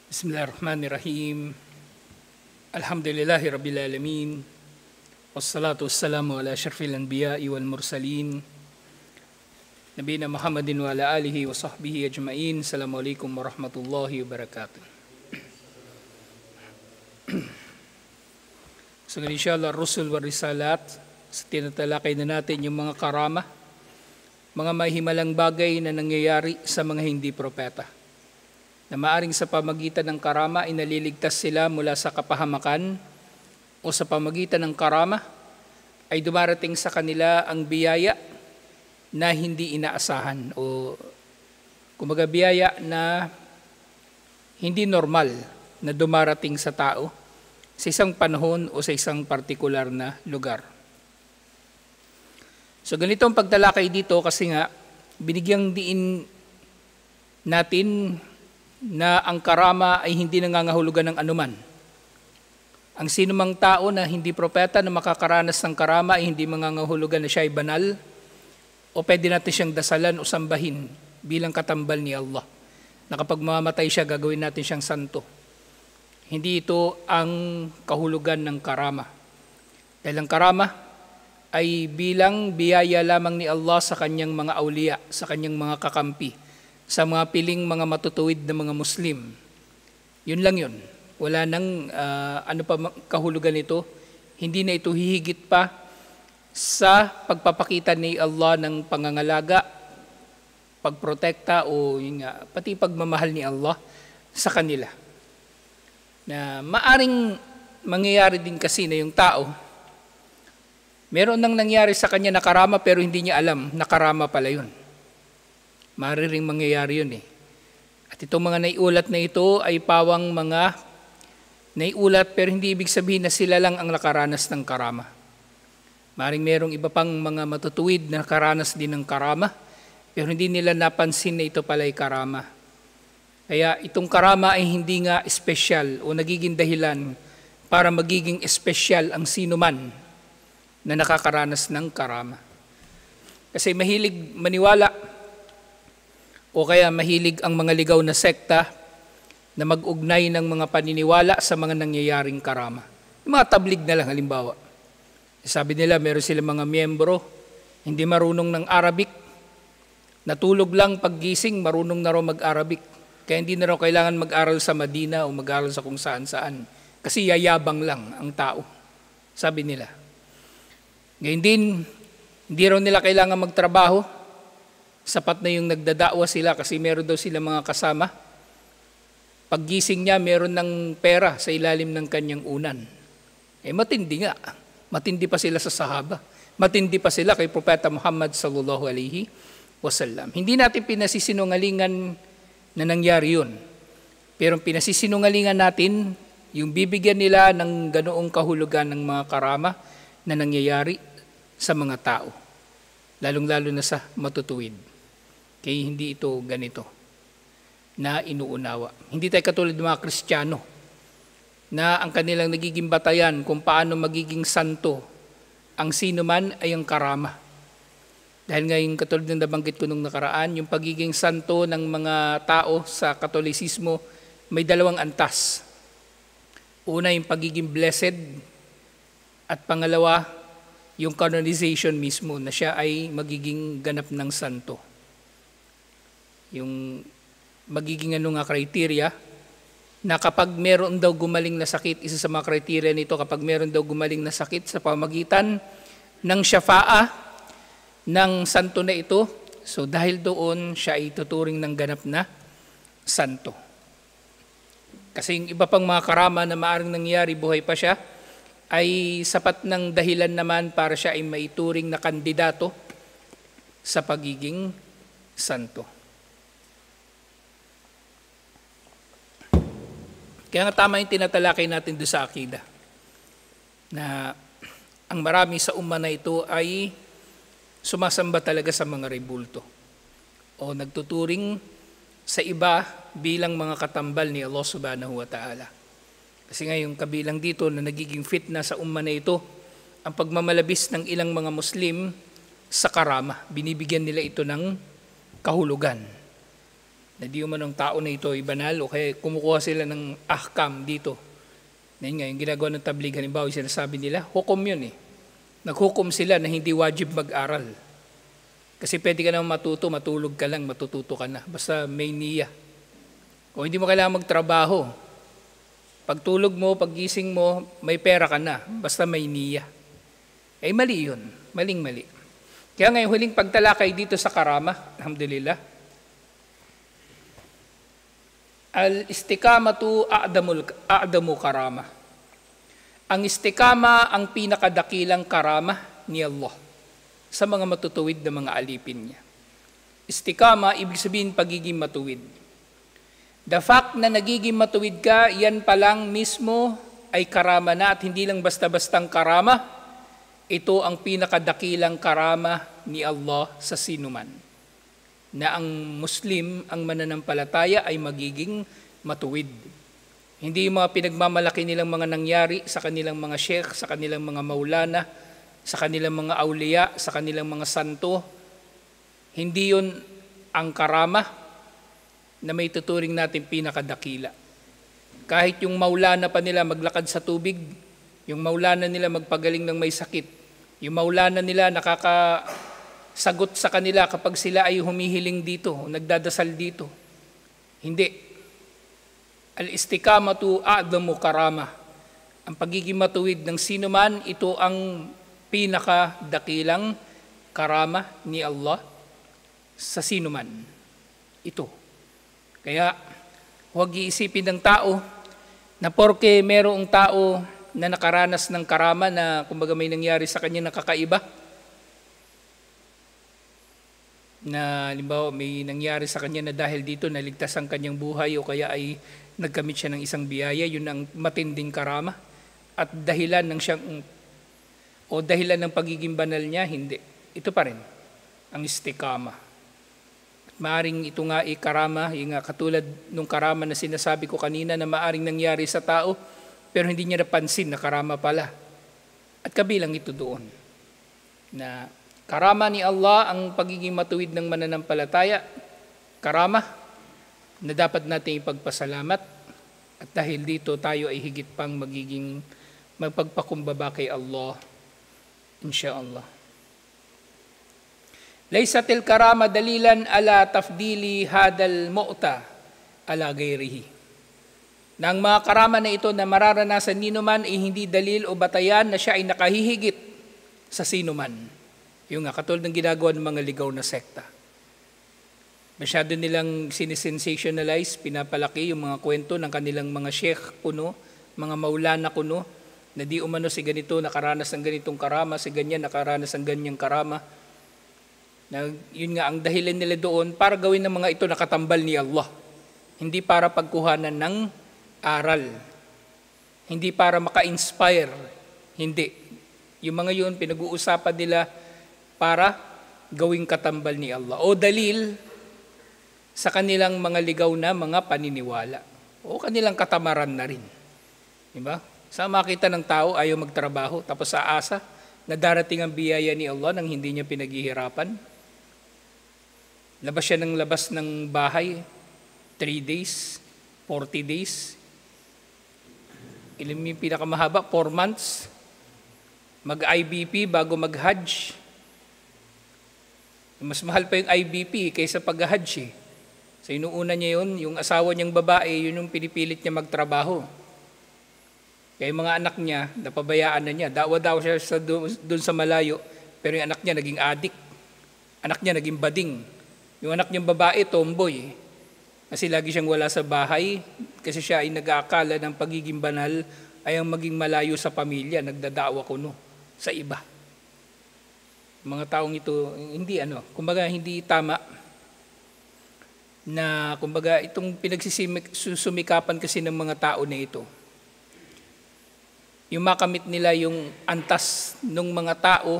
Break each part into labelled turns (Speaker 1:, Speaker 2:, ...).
Speaker 1: Bismillahirrahmanirrahim. Alhamdulillahi Rabbil Alamin. Wassalatu wassalamu ala syarfil anbiya'i wal mursalin. Nabiyina Muhammadin wa ala alihi wa sahbihi ajma'in. Assalamualaikum warahmatullahi wabarakatuh. So inshallah, Rusul wa Risalat, tinatalakay na natin yung mga karama, mga mahimalang bagay na nangyayari sa mga hindi propeta, na maaring sa pamagitan ng karama ay naliligtas sila mula sa kapahamakan, o sa pamagitan ng karama ay dumarating sa kanila ang biyaya na hindi inaasahan, o kumbaga biyaya na hindi normal na dumarating sa tao sa isang panahon o sa isang partikular na lugar. So ganito ang pagtalakay dito kasi nga binigyang diin natin na ang karama ay hindi nangangahulugan ng anuman. Ang sinumang tao na hindi propeta na makakaranas ng karama ay hindi mangangahulugan na siya ay banal, o pwede natin siyang dasalan o sambahin bilang katambal ni Allah, na kapag mamamatay siya, gagawin natin siyang santo. Hindi ito ang kahulugan ng karama. Dahil ang karama ay bilang biyaya lamang ni Allah sa kanyang mga awliya, sa kanyang mga kakampi, sa mga piling mga matutuwid na mga Muslim. Yun lang yun. Wala nang ano pa kahulugan nito. Hindi na ito hihigit pa sa pagpapakita ni Allah ng pangangalaga, pagprotekta, o yun nga, pati pagmamahal ni Allah sa kanila. Na maaring mangyayari din kasi na yung tao, meron nang nangyari sa kanya na karama pero hindi niya alam na karama pala yun. Mariring mangyayari yun eh. At itong mga naiulat na ito ay pawang mga naiulat pero hindi ibig sabihin na sila lang ang nakaranas ng karama. Maring merong iba pang mga matutuwid na nakaranas din ng karama pero hindi nila napansin na ito pala ay karama. Kaya itong karama ay hindi nga espesyal o nagiging dahilan para magiging espesyal ang sino man na nakakaranas ng karama. Kasi mahilig maniwala o kaya mahilig ang mga ligaw na sekta na mag-ugnay ng mga paniniwala sa mga nangyayaring karama. Yung mga tablig na lang halimbawa. Sabi nila meron silang mga miyembro, hindi marunong ng Arabic, natulog lang paggising, marunong na raw mag-Arabic. Kaya hindi na raw kailangan mag-aral sa Madina o mag-aral sa kung saan-saan. Kasi yayabang lang ang tao, sabi nila. Ngayon din, hindi raw nila kailangan magtrabaho. Sapat na yung nagdadakwa sila kasi meron daw sila mga kasama. Paggising niya, meron ng pera sa ilalim ng kanyang unan. Matindi nga. Matindi pa sila sa sahaba. Matindi pa sila kay Propeta Muhammad sallallahu alaihi wasallam. Hindi natin pinasisinungalingan na nangyari yun. Pero pinasisinungalingan natin yung bibigyan nila ng ganoong kahulugan ng mga karama na nangyayari sa mga tao. Lalong-lalo na sa matutuwid. Kaya hindi ito ganito na inuunawa. Hindi tayo katulad ng mga Kristiyano na ang kanilang nagiging batayan kung paano magiging santo ang sino man ay ang karama. Dahil ngayon katulad ng nabanggit ko nung nakaraan, yung pagiging santo ng mga tao sa Katolisismo may dalawang antas. Una, yung pagiging blessed, at pangalawa, yung canonization mismo na siya ay magiging ganap ng santo. Yung magiging criteria na kapag meron daw gumaling na sakit, isa sa mga criteria nito, kapag meron daw gumaling na sakit sa pamagitan ng syafa'a ng santo na ito, so dahil doon siya ay tuturing ng ganap na santo. Kasi yung iba pang mga karama na maaaring nangyari buhay pa siya, ay sapat ng dahilan naman para siya ay maituring na kandidato sa pagiging santo. Kaya nga tama yung tinatalakay natin doon sa akida, na ang marami sa umma na ito ay sumasamba talaga sa mga rebulto o nagtuturing sa iba bilang mga katambal ni Allah subhanahu wa ta'ala. Kasi nga yung kabilang dito na nagiging fit na sa umma na ito, ang pagmamalabis ng ilang mga Muslim sa karama. Binibigyan nila ito ng kahulugan. na di umanong tao na ito ay banal o kaya kumukuha sila ng ahkam dito. Na yun nga, yung ginagawa ng tabligh, halimbawa yung sinasabi nila, hukom yun eh. Naghukom sila na hindi wajib mag-aral. Kasi pwede ka naman matuto, matulog ka lang, matututo ka na. Basta may niya. O hindi mo kailangan magtrabaho. Pagtulog mo, paggising mo, may pera ka na. Basta may niya. Eh mali yun. Maling-mali. Kaya ngayon, huling pagtalakay dito sa karama, alhamdulillah, al-istikamatu a'damu karama. Ang istikama ang pinakadakilang karama ni Allah sa mga matutuwid na mga alipin niya. Istikama, ibig sabihin pagiging matuwid. The fact na nagiging matuwid ka, yan pa lang mismo ay karama na at hindi lang basta-bastang karama. Ito ang pinakadakilang karama ni Allah sa sinuman. Na ang Muslim, ang mananampalataya ay magiging matuwid. Hindi yung mga pinagmamalaki nilang mga nangyari sa kanilang mga sheikh, sa kanilang mga maulana, sa kanilang mga awliya, sa kanilang mga santo. Hindi yun ang karama na may tuturing natin pinakadakila. Kahit yung maulana pa nila maglakad sa tubig, yung maulana nila magpagaling ng may sakit, yung maulana nila nakakasagot sa kanila kapag sila ay humihiling dito, nagdadasal dito. Hindi. Al-istikamatu a'damu karama. Ang pagiging matuwid ng sino man, ito ang pinakadakilang karama ni Allah sa sino man. Ito. Kaya huwag iisipin ng tao na porke merong tao na nakaranas ng karama na kumbaga may nangyari sa kanya na kakaiba, na halimbawa may nangyari sa kanya na dahil dito naligtas ang kanyang buhay o kaya ay nagkamit siya ng isang biyaya, yun ang matinding karama at dahilan ng siyang o dahilan ng pagiging banal niya, hindi. Ito pa rin ang istikama. At maaring ito nga karama, yung nga katulad nung karama na sinasabi ko kanina na maaring nangyari sa tao pero hindi niya napansin na karama pala. At kabilang ito doon na karama ni Allah ang pagiging matuwid ng mananampalataya, karama na dapat natin ipagpasalamat at dahil dito tayo ay higit pang magiging magpagpakumbaba kay Allah, insyaallah. Laysatil karama dalilan ala tafdili hadal mu'ta ala gayrihi. Na ang mga karama na ito na mararanasan nino man ay hindi dalil o batayan na siya ay nakahihigit sa sino man. Yung nga, katulad ng ginagawa ng mga ligaw na sekta. Masyado nilang sinisensationalize, pinapalaki yung mga kwento ng kanilang mga sheikh kuno, mga maulana kuno, na di umano si ganito nakaranas ng ganitong karama, si ganyan nakaranas ng ganyang karama. Na, yun nga, ang dahilan nila doon para gawin ng mga ito nakatambal ni Allah. Hindi para pagkuhanan ng aral. Hindi para maka-inspire. Hindi. Yung mga yun, pinag-uusapan nila para gawing katambal ni Allah o dalil sa kanilang mga ligaw na mga paniniwala o kanilang katamaran na rin. Diba? Sa makita ng tao ayaw magtrabaho tapos sa asa na darating ang biyaya ni Allah nang hindi niya pinaghihirapan. Labas siya ng labas ng bahay 3 days, 40 days. Ilan yung pinakamahaba? 4 months. Mag-IBP bago mag-Hajj. Mas mahal pa yung IBP kaysa pag-Hajj. So inuuna niya yun, yung asawa niyang babae, yun yung pinipilit niya magtrabaho. Kaya yung mga anak niya, napabayaan na niya. Dawa-dawa siya doon sa malayo, pero yung anak niya naging addict. Anak niya naging bading. Yung anak niyang babae, tomboy. Kasi lagi siyang wala sa bahay, kasi siya ay nag-aakala ng pagiging banal ay ang maging malayo sa pamilya, nagdadawa kuno sa iba. Mga taong ito, kumbaga hindi tama na kumbaga itong pinagsisumikapan kasi ng mga tao na ito. Yung makamit nila yung antas ng mga tao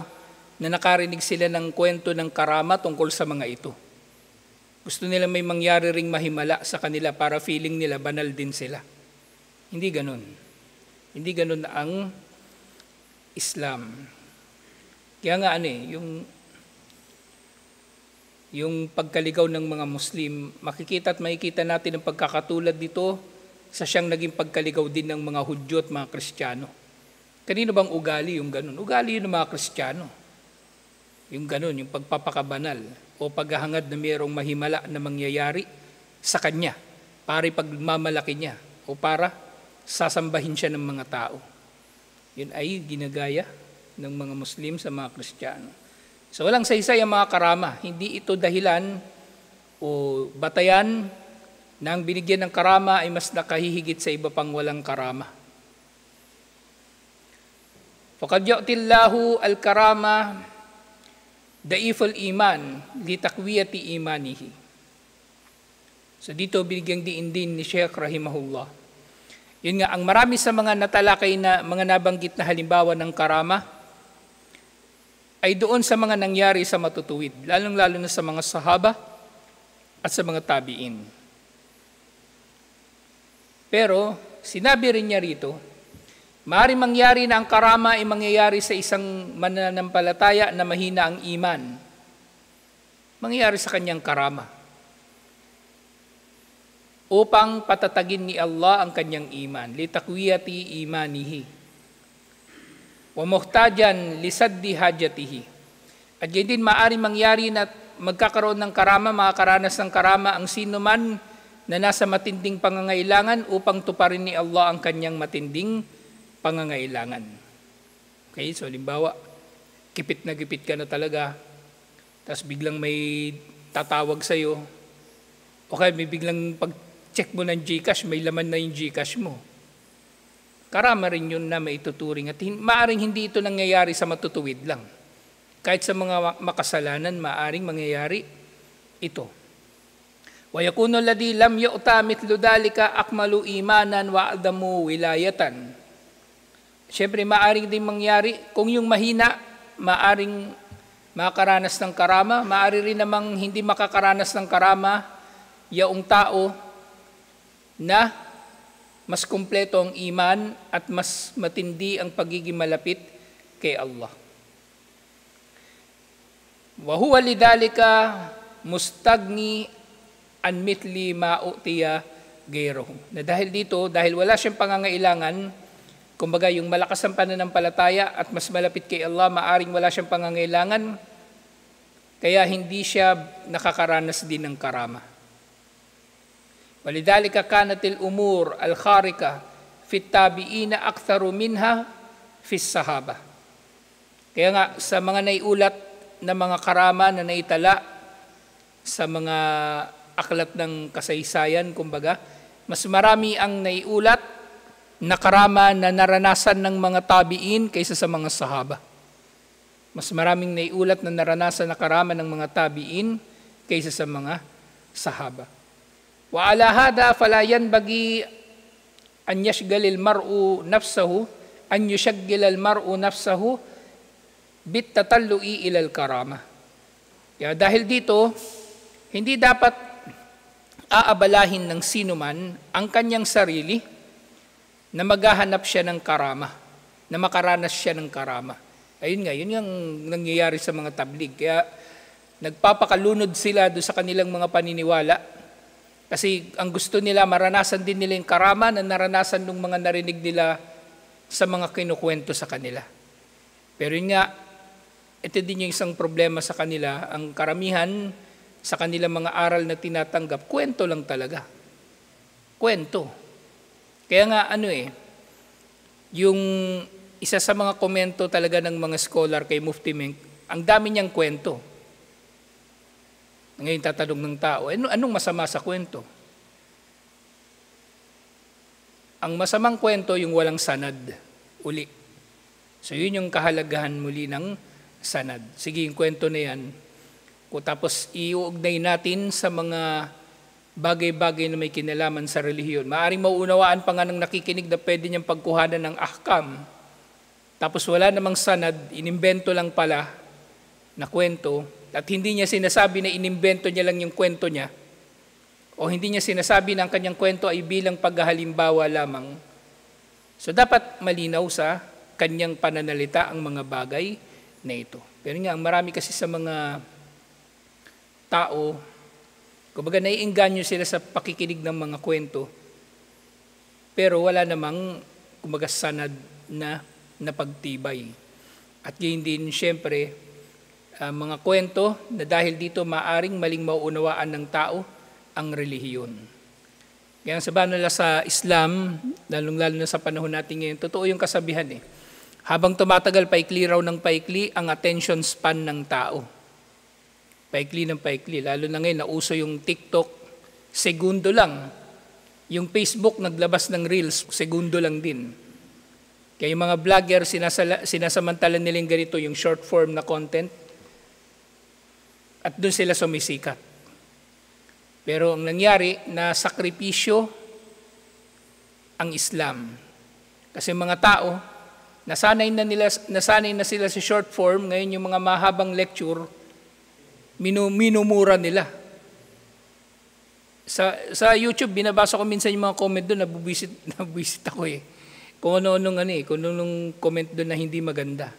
Speaker 1: na nakarinig sila ng kwento ng karama tungkol sa mga ito. Gusto nila may mangyari ring mahimala sa kanila para feeling nila banal din sila. Hindi ganun. Hindi ganun ang Islam. Kaya nga yung pagkaligaw ng mga Muslim, makikita at makikita natin ang pagkakatulad dito sa siyang naging pagkaligaw din ng mga Hudyo at mga Kristiyano. Kanino bang ugali yung ganun? Ugali yun ng mga Kristiyano. Yung ganun, yung pagpapakabanal o paghahangad na mayroong mahimala na mangyayari sa kanya para pagmamalaki niya o para sasambahin siya ng mga tao. Yun ay ginagaya ng mga Muslim sa mga Kristiyano. So walang saysay ang mga karama. Hindi ito dahilan o batayan na ang binigyan ng karama ay mas nakahihigit sa iba pang walang karama. Faqad yu'tillahu al-karama da'iful iman litakwiyati imanihi. So dito binigyang diin din ni Sheikh rahimahullah. Yun nga, ang marami sa mga natalakay na mga nabanggit na halimbawa ng karama ay doon sa mga nangyari sa matutuwid, lalong-lalo na sa mga sahaba at sa mga tabiin. Pero sinabi rin niya rito, maaaring mangyari na ang karama ay mangyayari sa isang mananampalataya na mahina ang iman. Mangyayari sa kanyang karama upang patatagin ni Allah ang kanyang iman, litakwiyati imanihi wa muhtajan lisaddi hajatihi. At yun din maaaring mangyari na magkakaroon ng karama, makakaranas ng karama ang sino man na nasa matinding pangangailangan upang tuparin ni Allah ang kanyang matinding pangangailangan. Okay, so halimbawa, gipit ka na talaga, tapos biglang may tatawag sa'yo, okay, may biglang pag-check mo ng GCash, may laman na yung GCash mo. Karama rin yun na maituturing at maaring hindi ito nangyayari sa matutuwid lang. Kahit sa mga makasalanan, maaring mangyayari ito. Wa yakunu alladhi lam yu'ta mithlu dhalika akmalu imanan wa adamu wilayatan. Siyempre, maaring din mangyari kung yung mahina, maaring makakaranas ng karama, maari rin namang hindi makakaranas ng karama yaong tao na mas kumpleto ang iman at mas matindi ang pagiging malapit kay Allah. Wa huwa lidhalika mustagni an mithli ma utiya ghayruhu. Na dahil dito, dahil wala siyang pangangailangan, kumbaga yung malakas ang pananampalataya at mas malapit kay Allah, maaring wala siyang pangangailangan, kaya hindi siya nakakaranas din ng karama. Walidhalika kanatil umur al-kharika fit tabi'ina aktharu minha fis sahaba. Kaya nga sa mga naiulat na mga karama na naitala sa mga aklat ng kasaysayan, kumbaga, mas marami ang naiulat na karama na naranasan ng mga tabi'in kaysa sa mga sahaba. Mas maraming naiulat na naranasan na karama ng mga tabi'in kaysa sa mga sahaba. Wa ala hada fala yanbaghi an yashghal al mar'u nafsahu an yushaghil al mar'u nafsahu bit tatallu'i ila al karama. Kaya dahil dito, hindi dapat aabalahin ng sino man ang kanyang sarili na maghahanap siya ng karama, na makaranas siya ng karama. Ayun nga, yun yung nangyayari sa mga tablig. Kaya nagpapakalunod sila doon sa kanilang mga paniniwala. Kasi ang gusto nila, maranasan din nila yung karama na naranasan ng mga narinig nila sa mga kinukwento sa kanila. Pero yun nga, ito din yung isang problema sa kanila. Ang karamihan sa kanilang mga aral na tinatanggap, kwento lang talaga. Kwento. Kaya nga yung isa sa mga komento talaga ng mga scholar kay Mufti Menk, ang dami niyang kwento. Ngayon tatanong ng tao, anong masama sa kwento? Ang masamang kwento yung walang sanad uli. So yun yung kahalagahan muli ng sanad. Sige, yung kwento na yan, tapos iuugnay natin sa mga bagay-bagay na may kinalaman sa relihiyon. Maaring mauunawaan pa nga ng nakikinig na pwede niyang pagkuhanan ng ahkam. Tapos wala namang sanad, inimbento lang pala na kwento. At hindi niya sinasabi na inimbento niya lang yung kwento niya, o hindi niya sinasabi na ang kanyang kwento ay bilang paghahalimbawa lamang. So dapat malinaw sa kanyang pananalita ang mga bagay na ito. Pero nga, ang marami kasi sa mga tao, kumbaga naiengganyo sila sa pakikinig ng mga kwento, pero wala namang kumbaga sanad na pagtibay. At gayon din siyempre, mga kwento na dahil dito maaring maling mauunawaan ng tao ang relihiyon. Kaya sabihin nila sa Islam, lalong-lalo na sa panahon natin ngayon, totoo yung kasabihan eh. Habang tumatagal, paikli raw ng paikli ang attention span ng tao. Paikli ng paikli. Lalo na ngayon, nauso yung TikTok, segundo lang. Yung Facebook, naglabas ng Reels, segundo lang din. Kaya yung mga vlogger, sinasamantalan nilang ganito, yung short form na content, at doon sila sumisikat. Pero ang nangyari, na sakripisyo ang Islam. Kasi mga tao, nasanay na sila sa short form, ngayon yung mga mahabang lecture, minumura nila. Sa YouTube, binabasa ko minsan yung mga comment doon, nabubisit ako eh. Kung ano-anong comment doon na hindi maganda.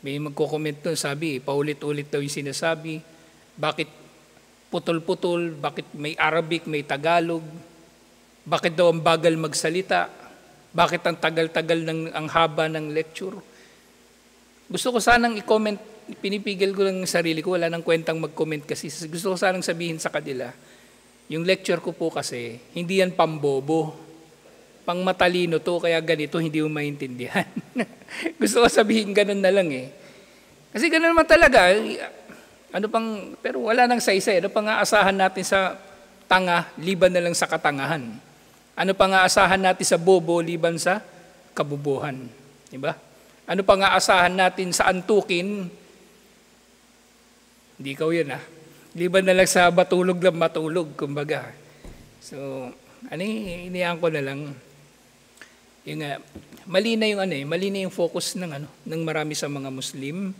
Speaker 1: May magko-comment doon, sabi, paulit-ulit daw yung sinasabi, bakit putol-putol, bakit may Arabic, may Tagalog, bakit daw ang bagal magsalita, bakit ang tagal-tagal ang haba ng lecture. Gusto ko sanang i-comment, pinipigil ko lang ang sarili ko, wala nang kwentang mag-comment kasi gusto ko sanang sabihin sa kanila, yung lecture ko po kasi, hindi yan pambobo, pang matalino to, kaya ganito, hindi mo maintindihan. Gusto ko sabihin ganun na lang eh. Kasi ganun naman talaga, pero wala nang saysay. Ano pang aasahan natin sa tanga, liban na lang sa katangahan? Ano pang aasahan natin sa bobo, liban sa kabubuhan? Diba? Ano pang aasahan natin sa antukin? Hindi ikaw yun Liban na lang sa matulog, kumbaga. So, iniyaan ko na lang. Yung mali na yung focus ng marami sa mga Muslim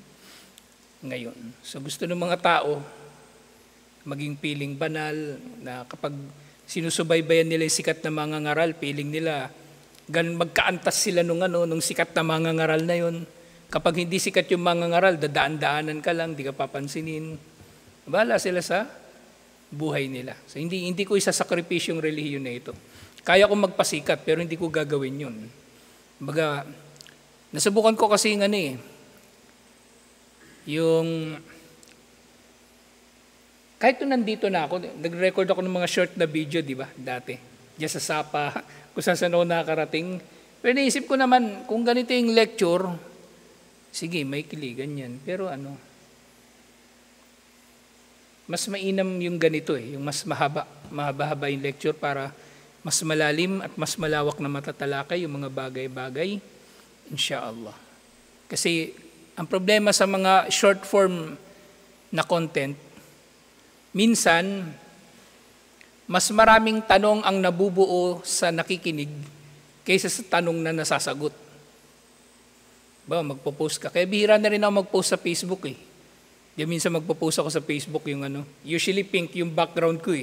Speaker 1: ngayon. So gusto ng mga tao maging piling banal na kapag sinusubaybayan nila yung sikat na mga ngaral, piling nila magkaantas sila nung sikat na mga ngaral na yun. Kapag hindi sikat yung mga ngaral, dadaan-daanan ka lang, di ka papansinin. Bahala sila sa buhay nila. So hindi ko isasakripisyo yung relihiyon na ito. Kaya ko magpasikat pero hindi ko gagawin yun. Baga, nasubukan ko kasi yung kahit nandito na ako, nag-record ako ng mga short na video, di ba, dati. Diyan sa Sapa, kung saan ako nakarating. Pero naisip ko naman, kung ganito yung lecture, sige, may kiligan yan. Pero mas mainam yung ganito yung mas mahaba yung lecture para mas malalim at mas malawak na matatalakay yung mga bagay-bagay, insyaAllah. Kasi ang problema sa mga short form na content, minsan, mas maraming tanong ang nabubuo sa nakikinig kaysa sa tanong na nasasagot. Magpo-post ka. Kaya bihira na rin ako mag-post sa Facebook Di minsan magpo-post ako sa Facebook yung usually pink yung background ko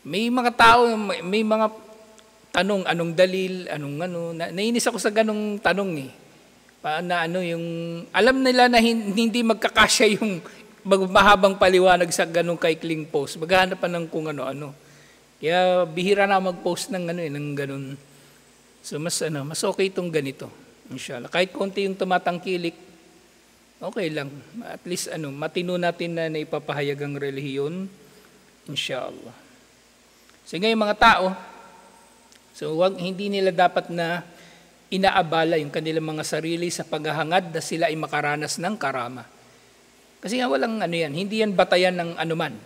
Speaker 1: May mga tao, may mga tanong, anong dalil, nainis ako sa ganong tanong alam nila na hindi magkakasya yung mahabang paliwanag sa ganong kaikling post. Maghahanap pa ng kung ano-ano. Kaya bihira na mag-post ng ganon. So mas okay itong ganito. Inshallah. Kahit konti yung tumatangkilik, okay lang. At least matino natin na naipapahayag ang relihiyon. Inshallah. So ngayon mga tao, hindi nila dapat na inaabala yung kanilang mga sarili sa paghahangad na sila ay makaranas ng karama. Kasi walang hindi yan batayan ng anuman.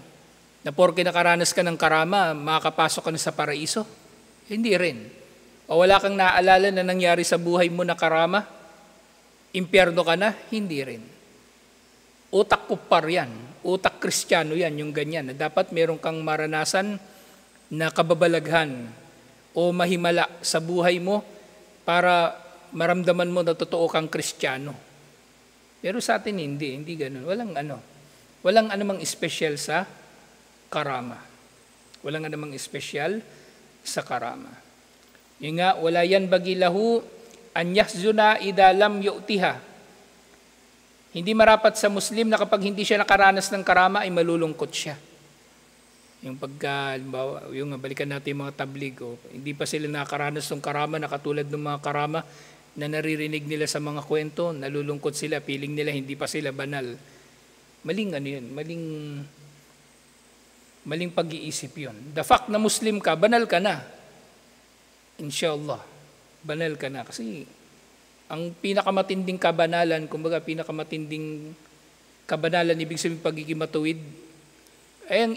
Speaker 1: Na porke nakaranas ka ng karama, makakapasok ka na sa paraiso. Hindi rin. O wala kang naaalala na nangyari sa buhay mo na karama, impyerno ka na, hindi rin. Utak kupar yan, utak kristyano yan, yung ganyan. Na dapat meron kang maranasan na kababalaghan o mahimala sa buhay mo para maramdaman mo na totoo kang kristyano. Pero sa atin hindi ganun. Walang anumang espesyal sa karama. Walang anumang espesyal sa karama. Yung wala yan bagilahu an yahzuna idha lam yu'tiha. Hindi marapat sa Muslim na kapag hindi siya nakaranas ng karama ay malulungkot siya. Yung pagka, yung balikan natin yung mga tablig, hindi pa sila nakaranas ng karama na katulad ng mga karama na naririnig nila sa mga kwento, nalulungkot sila, feeling nila hindi pa sila banal. Maling ano yun, maling pag-iisip yun. The fact na Muslim ka, banal ka na. Inshallah, banal ka na. Kasi ang pinakamatinding kabanalan, kumbaga pinakamatinding kabanalan, ibig sabihin pagiging matuwid, ay ang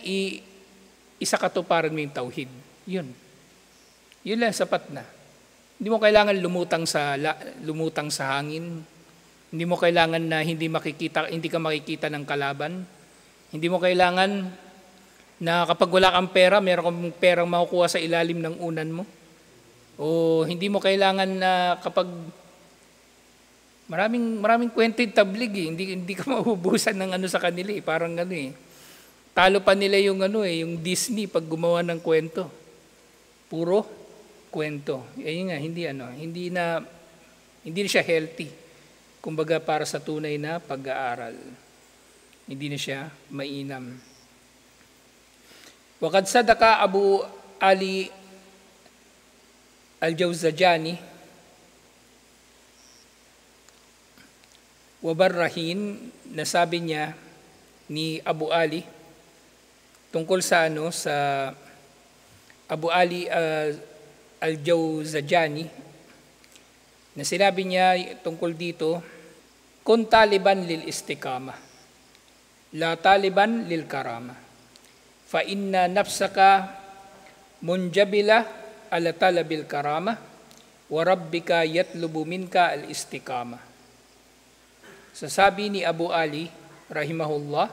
Speaker 1: isa katuparan mo yung tauhid. Yun. Yun lang, sapat na. Hindi mo kailangan lumutang sa hangin. Hindi mo kailangan na hindi ka makikita ng kalaban. Hindi mo kailangan na kapag wala kang pera, meron kang perang makukuha sa ilalim ng unan mo. O hindi mo kailangan na kapag maraming kwento yung tablig hindi ka mauubusan ng ano sa kanila parang ano talo pa nila yung yung Disney pag gumawa ng kwento. Puro kwento. Ayun nga, hindi na siya healthy. Kumbaga para sa tunay na pag-aaral. Hindi na siya mainam. Waqad sadaka Abu Ali Al-Jawzajani wabarrahin, nasabi niya ni Abu Ali tungkol sa Abu Ali Al-Jawzajani na sinabi niya tungkol dito, kun taliban lil istiqama la taliban lil karama fa inna nafsaka munjabila ala talabil karama wa rabbika yatlubu minka al istiqama. Sasabi ni Abu Ali rahimahullah,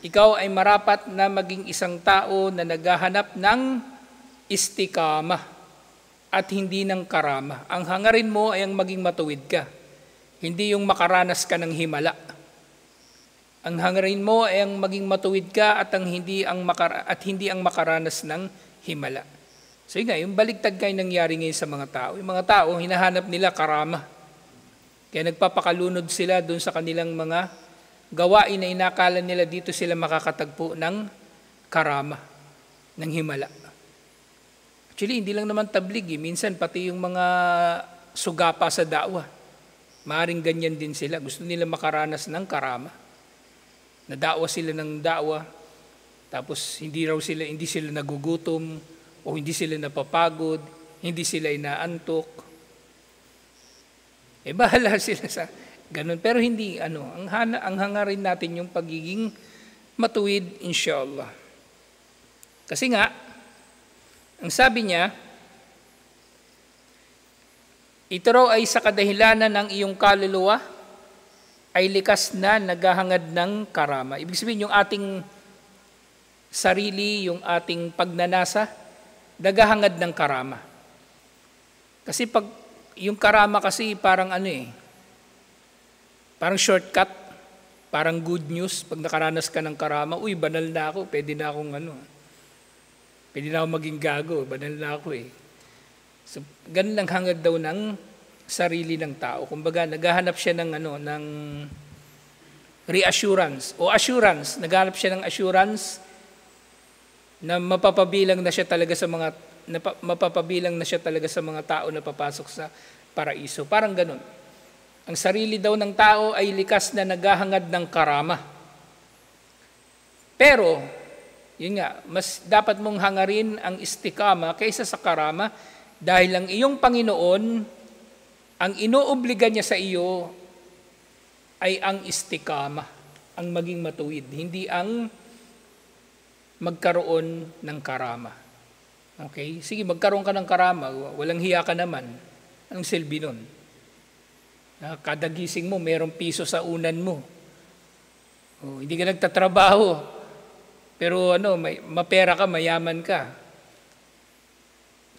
Speaker 1: ikaw ay marapat na maging isang tao na naghahanap ng istiqama at hindi ng karama. Ang hangarin mo ay ang maging matuwid ka, hindi yung makaranas ka ng himala. Ang hangarin mo ay ang maging matuwid ka at hindi ang makaranas ng himala. So yun nga, yung baligtad kayo nangyari ngayon sa mga tao. Yung mga tao, hinahanap nila karama. Kaya nagpapakalunod sila doon sa kanilang mga gawain na inakala nila dito sila makakatagpo ng karama, ng himala. Actually, hindi lang naman tablig. Minsan, pati yung mga sugapa sa da'wa. Maaring ganyan din sila. Gusto nila makaranas ng karama. Nadawa sila ng da'wa, tapos hindi sila nagugutom, o hindi sila napapagod, hindi sila inaantok. Bahala sila sa ganun. Pero hindi, ang hangarin natin yung pagiging matuwid, inshallah. Kasi nga, ang sabi niya, ito raw ay sa kadahilanan ng iyong kaluluwa, ay likas na naghahangad ng karama. Ibig sabihin, yung ating sarili, yung ating pagnanasa, naghahangad ng karama. Kasi yung karama kasi parang parang shortcut, parang good news. Pag nakaranas ka ng karama, uy, banal na ako, pwede na akong maging gago, banal na ako . So, ganun lang hangad daw ng sarili ng tao. Kumbaga, naghahanap siya ng reassurance o assurance. Naghahanap siya ng assurance na mapapabilang na siya talaga sa mga tao na papasok sa paraiso. Parang ganun. Ang sarili daw ng tao ay likas na naghahangad ng karama. Pero, yun nga, mas dapat mong hangarin ang istikama kaysa sa karama dahil ang iyong Panginoon, ang inoobliga niya sa iyo ay ang istikama, ang maging matuwid, hindi ang magkaroon ng karama. Okay? Sige, magkaroon ka ng karama, walang hiya ka naman. Anong silbi nun? Kada gising mo, mayroong piso sa unan mo. Hindi ka nagtatrabaho, pero mapera ka, mayaman ka.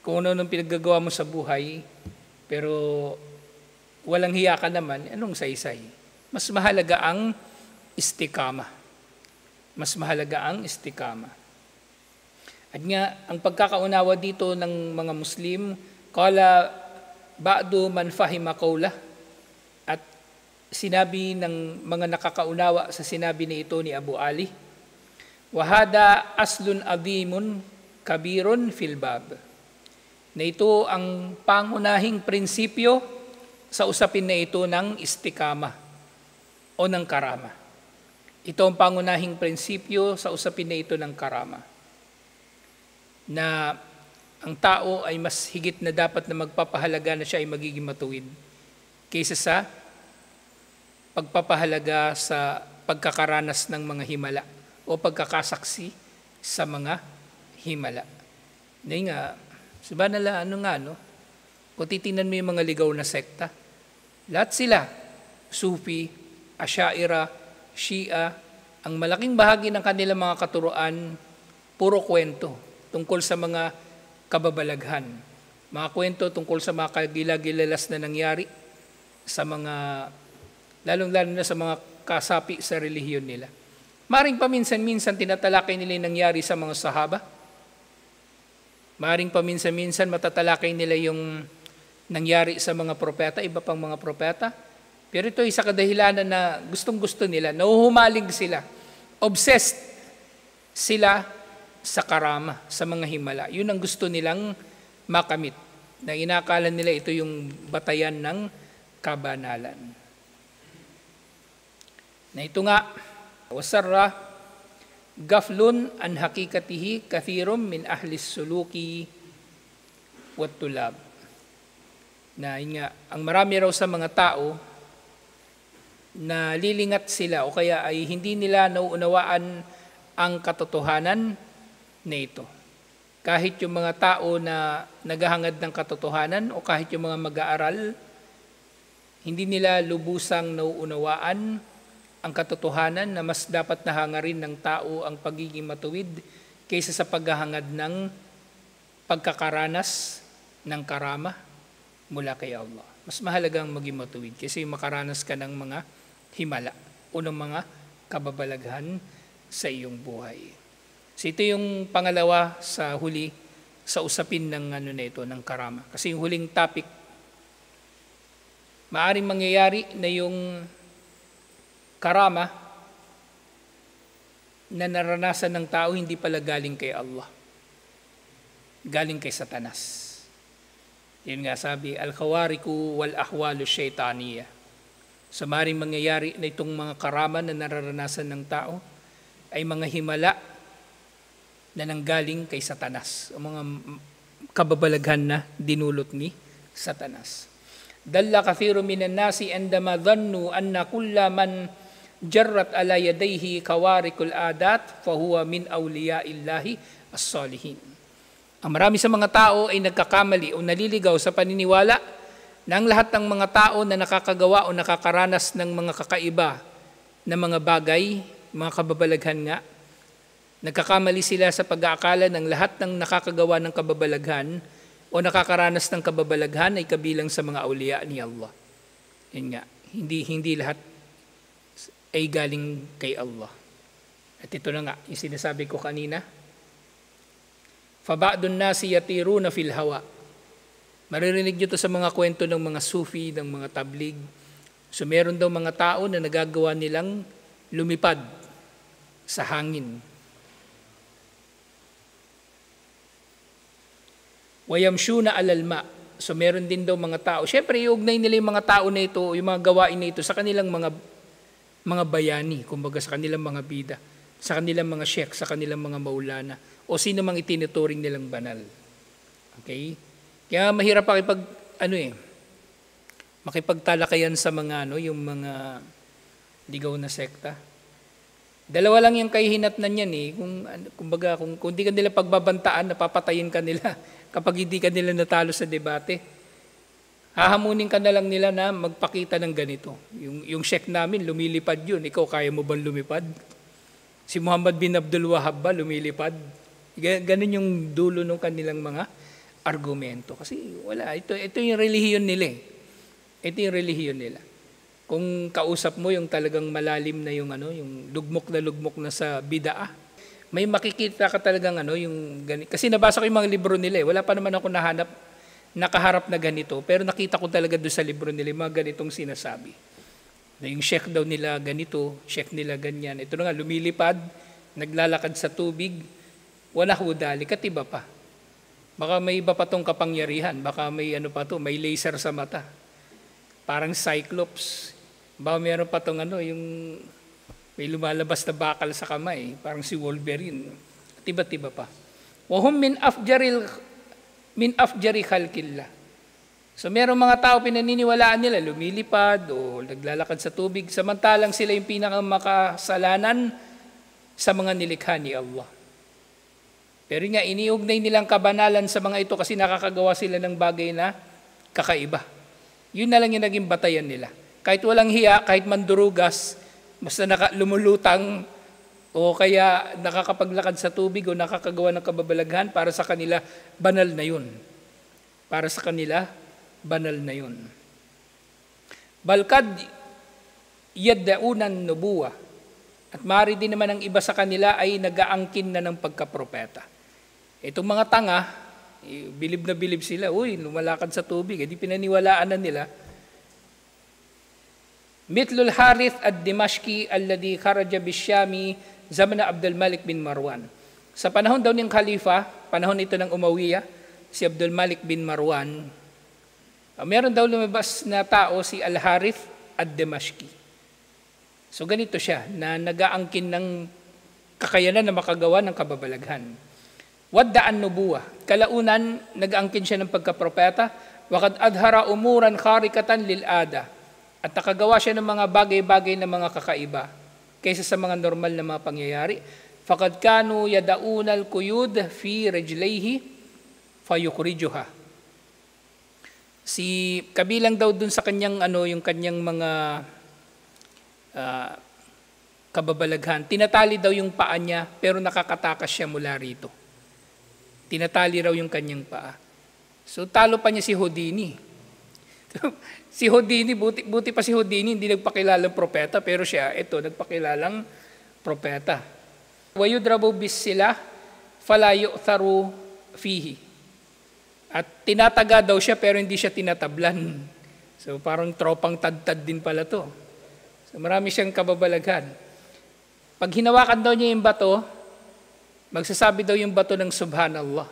Speaker 1: Kung ano nung pinaggagawa mo sa buhay, pero walang hiya ka naman, anong saysay? Mas mahalaga ang istikama. Mas mahalaga ang istikama. At nga, ang pagkakaunawa dito ng mga Muslim, qala ba'du man fahima qawla, at sinabi ng mga nakakaunawa sa sinabi ni ito ni Abu Ali, wahada aslun adimun kabirun fil bab, na ito ang pangunahing prinsipyo sa usapin na ito ng istikama o ng karama. Ito ang pangunahing prinsipyo sa usapin na ito ng karama, na ang tao ay mas higit na dapat na magpapahalaga na siya ay magiging matuwid kaysa sa pagpapahalaga sa pagkakaranas ng mga himala o pagkakasaksi sa mga himala. Dahil nga, subhanallah, kung titingnan mo yung mga ligaw na sekta, lahat sila, Sufi, Asyaira, Shia, ang malaking bahagi ng kanilang mga katuruan, puro kwento tungkol sa mga kababalaghan. Mga kwento tungkol sa mga kagilagilalas na nangyari sa mga, lalong-lalo na sa mga kasapi sa relihiyon nila. Maring paminsan-minsan tinatalakay nila yung nangyari sa mga sahaba. Maring paminsan-minsan matatalakay nila yung nangyari sa mga propeta, iba pang mga propeta. Pero ito ay sa kadahilanan na gustong-gusto nila, nahuhumaling sila, obsessed sila sa karama, sa mga himala. Yun ang gusto nilang makamit, na inakala nila ito yung batayan ng kabanalan. Na ito nga, wasarra gaflun an hakikatihi kathirum min ahlis suluki wat tulab. Na yun nga, ang marami raw sa mga tao na lilingat sila o kaya ay hindi nila nauunawaan ang katotohanan na ito. Kahit yung mga tao na naghahangad ng katotohanan o kahit yung mga mag-aaral, hindi nila lubusang nauunawaan ang katotohanan na mas dapat na hangarin ng tao ang pagiging matuwid kaysa sa paghahangad ng pagkakaranas ng karama mula kay Allah. Mas mahalagang maging matuwid kasi makaranas ka ng mga himala o ng mga kababalaghan sa iyong buhay. So ito yung pangalawa sa huli sa usapin ng ng karama. Kasi yung huling topic, maaring mangyayari na yung karama na naranasan ng tao hindi pala galing kay Allah. Galing kay Satanas. Yun nga sabi, al-khawariku wal-ahwalu shaytaniya. So maring mangyayari na itong mga karama na nararanasan ng tao ay mga himala na nanggaling kay Satanas, o mga kababalaghan na dinulot ni Satanas. Dalla kathiru minan nasi andama dhannu anna kulla man jarrat ala yadayhi kawarikul adat fahuwa min awliyaillahi as-salihin. Ang marami sa mga tao ay nagkakamali o naliligaw sa paniniwala na ang lahat ng mga tao na nakakagawa o nakakaranas ng mga kakaiba na mga bagay, mga kababalaghan nga, nagkakamali sila sa pag-aakala ng lahat ng nakakagawa ng kababalaghan o nakakaranas ng kababalaghan ay kabilang sa mga awliya ni Allah. Yun nga, hindi lahat ay galing kay Allah. At ito na nga, yung sinasabi ko kanina, فَبَعْدُ النَّاسِ يَطِيرُونَ فِي الْهَوَىٰ. Maririnig nyo ito sa mga kwento ng mga Sufi, ng mga tablig. So meron daw mga tao na nagagawa nilang lumipad sa hangin. وَيَمْشُونَ عَلَى الْمَاءِ. So meron din daw mga tao. Siyempre, iugnay nila yung mga tao na ito, yung mga gawain na ito sa kanilang mga bayani, kumbaga sa kanilang mga bida, sa kanilang mga sheikh, sa kanilang mga maulana, o sino mang itinuturing nilang banal. Okay? Kaya mahirap makipagtalakayan sa mga yung mga ligaw na sekta. Dalawa lang yung kahihinatnan yan kung di ka nila pagbabantaan, napapatayin ka nila kapag hindi ka nila natalo sa debate. Hahamunin ka na lang nila na magpakita ng ganito. Yung sheikh namin, lumilipad yun. Ikaw, kaya mo bang lumipad? Si Muhammad bin Abdul Wahhab ba lumilipad? Ganun yung dulo ng kanilang mga argumento. Kasi wala, ito yung relihiyon nila. Ito yung relihiyon nila. Kung kausap mo yung talagang malalim na yung lugmok na sa bidaa, may makikita ka talagang yung ganito. Kasi nabasa ko yung mga libro nila. Wala pa naman ako nakaharap na ganito. Pero nakita ko talaga doon sa libro nila, mga ganitong sinasabi. Na yung sheikh daw nila ganito, sheikh nila ganyan. Ito na nga, lumilipad, naglalakad sa tubig, wala hudali, katiba pa. Baka may iba pa tong kapangyarihan, baka may ano pa to, may laser sa mata. Parang Cyclops. Baka meron pa tong yung may lumalabas na bakal sa kamay, parang si Wolverine. Tiba-tiba pa. Wahum min afjari khalqillah. So merong mga tao pinaniniwalaan nila, lumilipad o naglalakad sa tubig, samantalang sila yung pinakamakasalanan sa mga nilikha ni Allah. Pero nga, iniugnay nilang kabanalan sa mga ito kasi nakakagawa sila ng bagay na kakaiba. Yun na lang yung naging batayan nila. Kahit walang hiya, kahit mandurugas, basta lumulutang o kaya nakakapaglakad sa tubig o nakakagawa ng kababalaghan, para sa kanila, banal na yun. Para sa kanila, banal na yun. Balkad yaddaunan nubuwa. At maaari din naman ang iba sa kanila ay nag-aangkin na ng pagkapropeta. Itong mga tanga, bilib na bilib sila, lumalakad sa tubig, hindi pinaniwalaan na nila. Mithlul Harith ad-Dimashqi alladhi kharaja bisyami zaman Abdul Malik bin Marwan. Sa panahon daw ng Khalifa, panahon ito ng Umawiya, si Abdul Malik bin Marwan, meron daw lumabas na tao si Al-Harith ad-Dimashqi. So ganito siya, na nag-aangkin ng kakayanan na makagawa ng kababalaghan. Wadda'an nubuwa, kalaunan nag-aangkin siya ng pagkapropeta, waqad adhara umuran kharikatan lil-ada, at nakagawa siya ng mga bagay-bagay na mga kakaiba kaysa sa mga normal na mga pangyayari. Faqad kanu yada'una al-quyud fi rijlayhi fayukhrijuha. Si kabilang daw dun sa kanyang yung kanyang mga kababalaghan, tinatali daw yung paa niya pero nakakatakas siya mula rito. Tinatali raw yung kanyang paa. So talo pa niya si Houdini. Si Houdini, buti pa si Houdini, hindi nagpakilalang propeta, pero siya, nagpakilalang propeta. Wayudrabu bis sila, fala yu'tharu fihi. At tinataga daw siya, pero hindi siya tinatablan. So parang tropang tad-tad din pala to. So marami siyang kababalaghan. Pag hinawakan daw niya yung bato, magsasabi daw yung bato ng Subhanallah.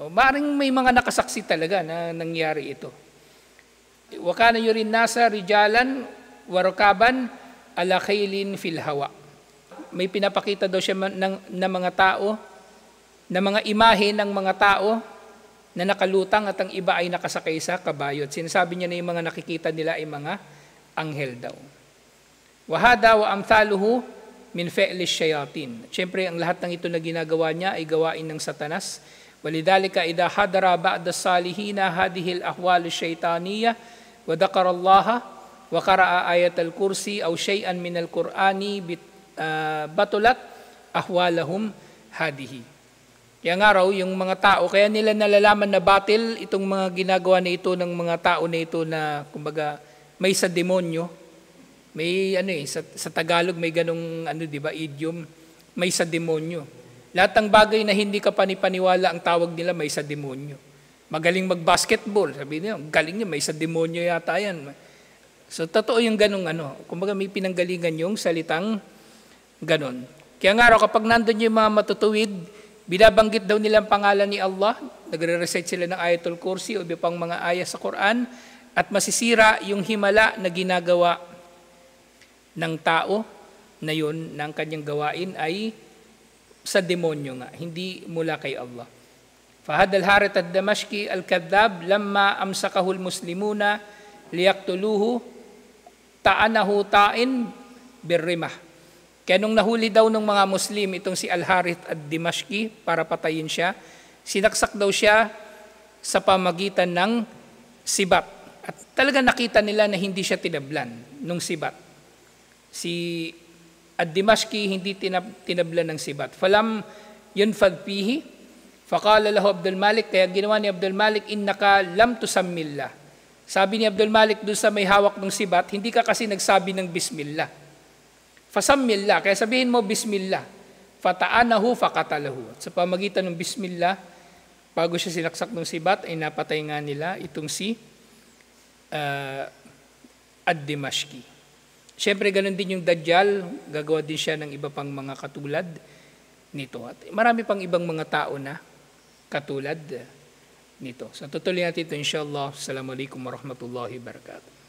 Speaker 1: Maring may mga nakasaksi talaga na nangyari ito. Wakana yurin nasa rijalan warukaban ala khailin fil hawa. May pinapakita daw siya ng mga tao, na mga imahe ng mga tao na nakalutang at ang iba ay nakasakay sa kabayo. At sinasabi niya na yung mga nakikita nila ay mga anghel daw. Wahada wa amthaluhu min fi'lis shayatin. Siyempre, ang lahat ng ito na ginagawa niya ay gawain ng Satanas. Walidhalika idha hadara ba'da salihina hadhihi al-ahwal ash-shaytaniyah wa dhakara Allah wa qara'a ayat al-kursi aw shay'an min al-Qur'ani batulat ahwalahum hadihi. Kaya nga raw yung mga tao, kaya nila nalalaman na batil itong mga ginagawa na ito ng mga tao na ito na kumbaga may sa demonyo. May sa Tagalog may ganung di ba, idiom, may sa demonyo. Lahat ng bagay na hindi ka panipaniwala, ang tawag nila may sa demonyo. Magaling mag-basketball, sabi niya, galing niya, may sa demonyo yata yan. So totoo yung ganung kumbaga may pinanggalingan yung salitang ganon. Kaya nga raw kapag nandun yung mga matutuwid, binabanggit daw nila ang pangalan ni Allah, nagre-recite sila ng Ayatul Kursi o iba pang mga ayah sa Quran, at masisira yung himala na ginagawa ng tao na yun, ng kanyang gawain ay sa demonyo nga, hindi mula kay Allah. Fahad al-Harith ad-Dimashqi al-Kadhab lamma amsakahu al-muslimuna liyaktuluhu ta'anahu ta'in birrimah. Kaya nung nahuli daw ng mga Muslim itong si al-Harith ad-Dimashqi para patayin siya, sinaksak daw siya sa pamagitan ng sibat. At talaga nakita nila na hindi siya tinablan nung sibat. Si ad-Dimashqi hindi tinablan ng sibat. Falam yunfad fihi, faqala lahu Abdul Malik, kaya ginawa ni Abdul Malik, innaka lam tusammillah. Sabi ni Abdul Malik doon sa may hawak ng sibat, hindi ka kasi nagsabi ng bismillah. Fasammillah, kaya sabihin mo bismillah. Fata'anahu faqatalahu. Sa pamagitan ng bismillah, bago siya sinaksak ng sibat, ay napatay nga nila itong si ad-Dimashqi. Siyempre, ganun din yung Dajjal, gagawa din siya ng iba pang mga katulad nito. At marami pang ibang mga tao na katulad nito. So tutuloy natin ito inshallah. Assalamualaikum warahmatullahi wabarakatuh.